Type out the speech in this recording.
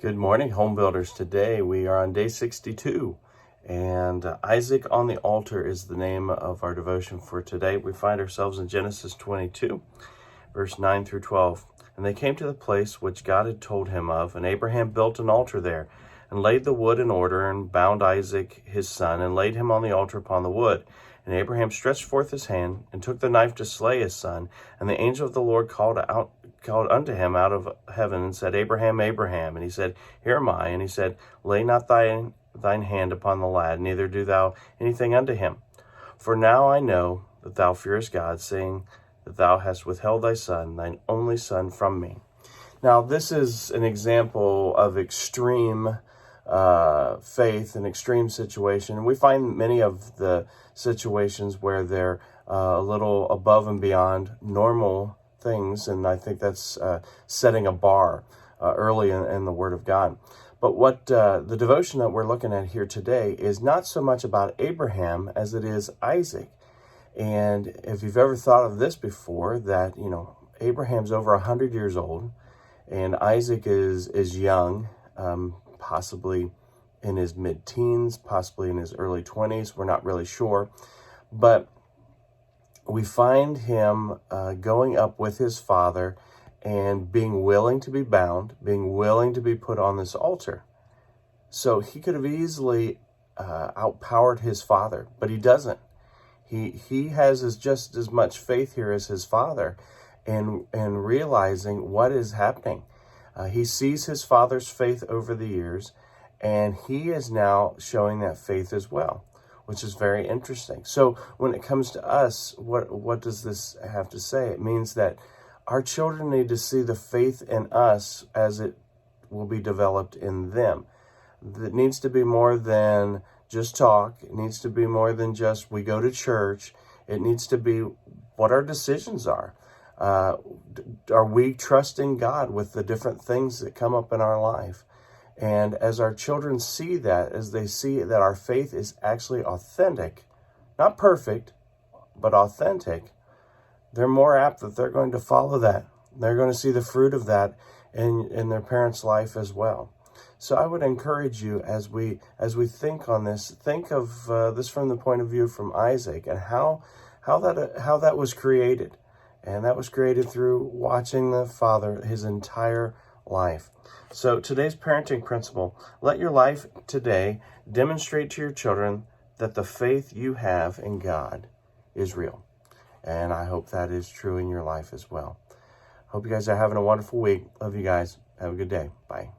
Good morning, home builders. Today we are on day 62, and Isaac on the altar is the name of our devotion for today. We find ourselves in Genesis 22, verse 9 through 12. And they came to the place which God had told him of, and Abraham built an altar there, and laid the wood in order, and bound Isaac his son, and laid him on the altar upon the wood. And Abraham stretched forth his hand, and took the knife to slay his son. And the angel of the Lord called unto him out of heaven, and said, Abraham, Abraham. And he said, Here am I. And he said, Lay not thine hand upon the lad, neither do thou anything unto him. For now I know that thou fearest God, saying that thou hast withheld thy son, thine only son, from me. Now, this is an example of extreme faith, an extreme situation. And we find many of the situations where they're a little above and beyond normal things, and I think that's setting a bar early in the Word of God. But what the devotion that we're looking at here today is not so much about Abraham as it is Isaac. And if you've ever thought of this before, that, Abraham's over 100 years old, and Isaac is young, possibly in his mid-teens, possibly in his early 20s. We're not really sure. But we find him going up with his father and being willing to be bound, being willing to be put on this altar. So he could have easily outpowered his father, but he doesn't. He has just as much faith here as his father, and realizing what is happening. He sees his father's faith over the years, and he is now showing that faith as well, which is very interesting. So when it comes to us, what does this have to say? It means that our children need to see the faith in us as it will be developed in them. It needs to be more than just talk. It needs to be more than just we go to church. It needs to be what our decisions are. Are we trusting God with the different things that come up in our life? And as our children see that, as they see that our faith is actually authentic, not perfect, but authentic, they're more apt that they're going to follow that. They're going to see the fruit of that in their parents' life as well. So I would encourage you, as we think on this, think of this from the point of view from Isaac, and how that was created. And that was created through watching the father his entire life. So today's parenting principle: let your life today demonstrate to your children that the faith you have in God is real. And I hope that is true in your life as well. Hope you guys are having a wonderful week. Love you guys. Have a good day. Bye.